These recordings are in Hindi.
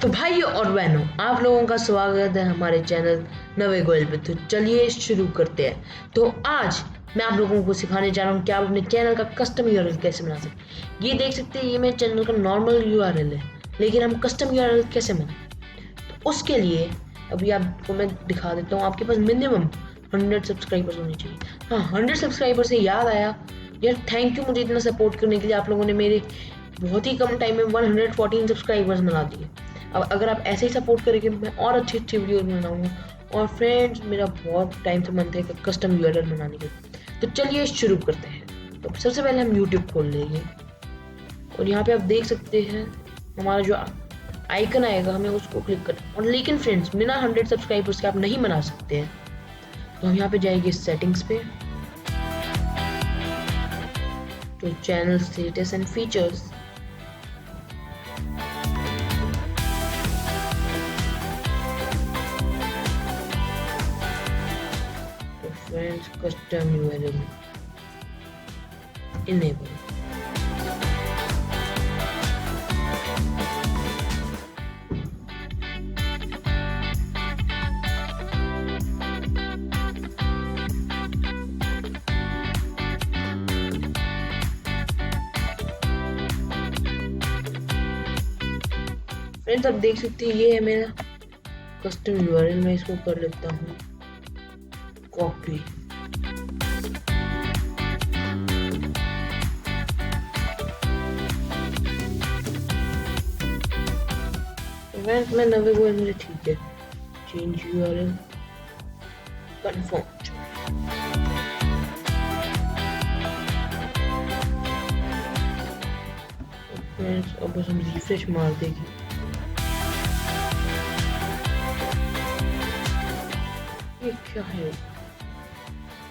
तो भाइयों और बहनों, आप लोगों का स्वागत है हमारे चैनल नवे गोयल पे। तो चलिए शुरू करते हैं। तो आज मैं आप लोगों को सिखाने जा रहा हूँ कि आप अपने चैनल का कस्टम यूआरएल कैसे बना सकते हैं। ये देख सकते हैं, ये मेरे चैनल का नॉर्मल यूआरएल है, लेकिन हम कस्टम यूआरएल कैसे बनाएं। तो उसके लिए अभी आपको मैं दिखा देता हूँ। आपके पास मिनिमम 100 सब्सक्राइबर्स होने चाहिए। हाँ, 100 सब्सक्राइबर से याद आया यार, थैंक यू मुझे इतना सपोर्ट करने के लिए। आप लोगों ने मेरे बहुत ही कम टाइम में 114 सब्सक्राइबर्स बना दिए। अब अगर आप ऐसे ही सपोर्ट करेंगे, मैं और अच्छी अच्छी वीडियोस बनाऊंगा। और फ्रेंड्स, मेरा बहुत टाइम से मन था कि कस्टम यूआरएल बनाने का। तो चलिए शुरू करते हैं। तो सबसे पहले हम यूट्यूब खोल लेंगे और यहाँ पे आप देख सकते हैं हमारा जो आइकन आएगा, हमें उसको क्लिक करना। और लेकिन फ्रेंड्स, बिना 100 सब्सक्राइबर्स के आप नहीं बना सकते हैं। तो हम यहाँ पे जाएंगे सेटिंग्स पे, तो चैनल स्टेटस एंड फीचर्स, तो friends custom URL enable. Friends, आप देख सकते हैं ये है मेरा कस्टम यूआरएल। मैं इसको कर लेता हूँ कॉपी। फ्रेंड्स, मैं नवे गोयल मुझे ठीक है। Change URL, confirm. फ्रेंड्स, अब बस हम रिफ्रेश मार देंगे। ये क्या है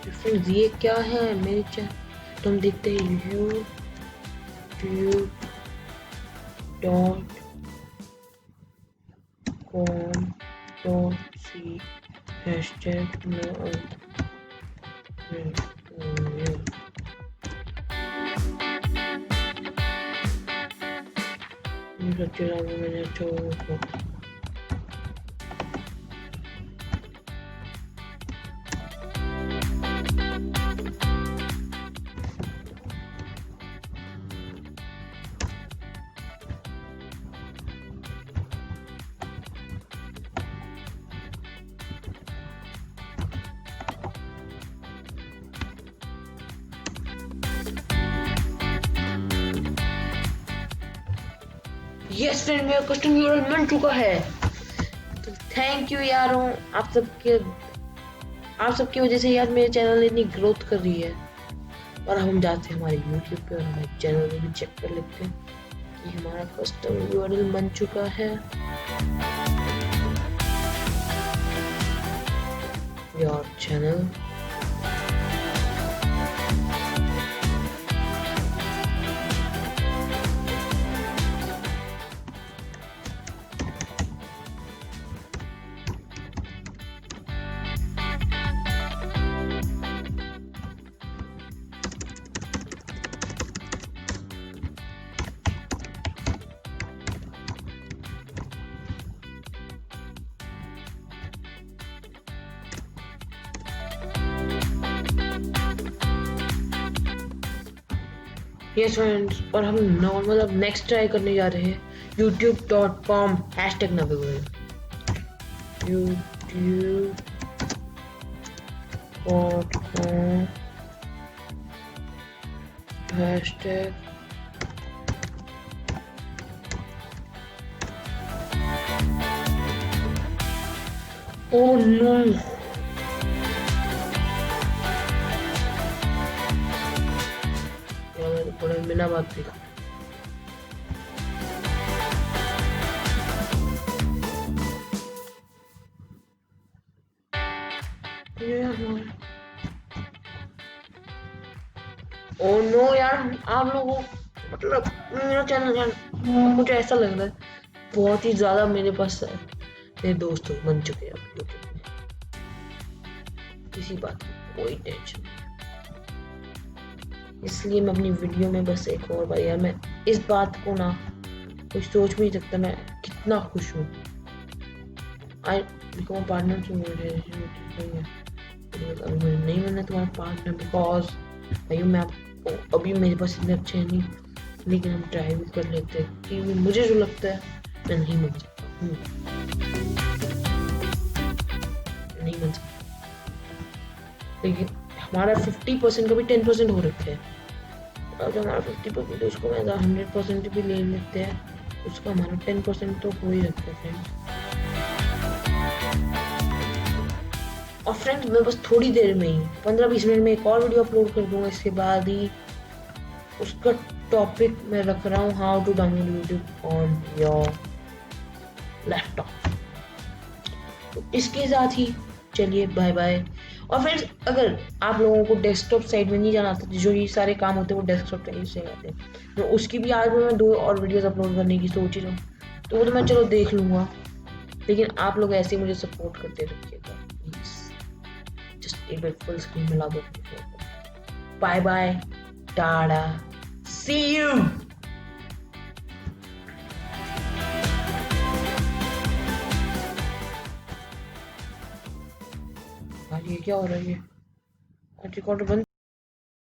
फ्रेंड्स, ये क्या है मेरे चैनल। तो हम देखते हैं youtube.com.c hashtag मैंने यस फ्रेंड, मेरा कस्टम यूआरएल बन चुका है। तो थैंक यू यारों, आप सबकी वजह से यार मेरे चैनल इतनी ग्रोथ कर रही है। और हम जाते हैं हमारे यूट्यूब पे और हमारे चैनल में भी चेक कर लेते हैं कि हमारा कस्टम यूआरएल बन चुका है। Your channel, yes friends. और हम नॉर्मल अब नेक्स्ट ट्राई करने जा रहे हैं youtube.com hashtag नवे Goyal. youtube.com hashtag oh no, थोड़ा बिना बात देखा। ओ नो यार, आप लोगों मतलब मेरा चैनल मुझे ऐसा लग रहा है बहुत ही ज्यादा मेरे पास मेरे दोस्त बन चुके हैं यूट्यूब में। किसी बात की कोई टेंशन नहीं, इसलिए मैं अपनी वीडियो में बस एक और बार यार, मैं इस बात को ना कुछ सोच भी नहीं सकता मैं कितना खुश हूँ। आई बिकम पार्टनर टू अभी मुझे नहीं बनना तुम्हारा पार्टनर बिकॉज भाई मैं आपको अभी मेरे पास इतने अच्छे हैं नहीं, लेकिन हम ट्राई भी कर लेते हैं क्योंकि मुझे जो लगता है मैं नहीं बन सकता हूँ, नहीं बन सकता। लेकिन हमारा 50% का भी 10% हो रखा है, और जो हमारा 50% है उसको मैं 100% भी ले लेते हैं, उसका हमारा 10% तो हो ही रखा है फ्रेंड्स। और फ्रेंड्स मैं बस थोड़ी देर में ही 15-20 मिनट में एक और वीडियो अपलोड कर दूंगा, इसके बाद ही उसका टॉपिक मैं रख रहा हूँ how to download YouTube on your laptop. तो इसके साथ ही चलिए बाय बाय। और फ्रेंड्स अगर आप लोगों को डेस्कटॉप साइड में नहीं जाना आता, जो ये सारे काम होते हैं वो डेस्कटॉप साइड से आते हैं, तो उसकी भी आज मैं 2 और वीडियोस अपलोड करने की सोच ही रहा हूँ, तो वो तो मैं चलो देख लूँगा, लेकिन आप लोग ऐसे ही मुझे सपोर्ट करते रखिएगा प्लीज। जस्ट एक बार फुल स्क्रीन में ला दो। Bye bye, tata, see you. ये क्या हो रहा है? ये रिकॉर्ड बंद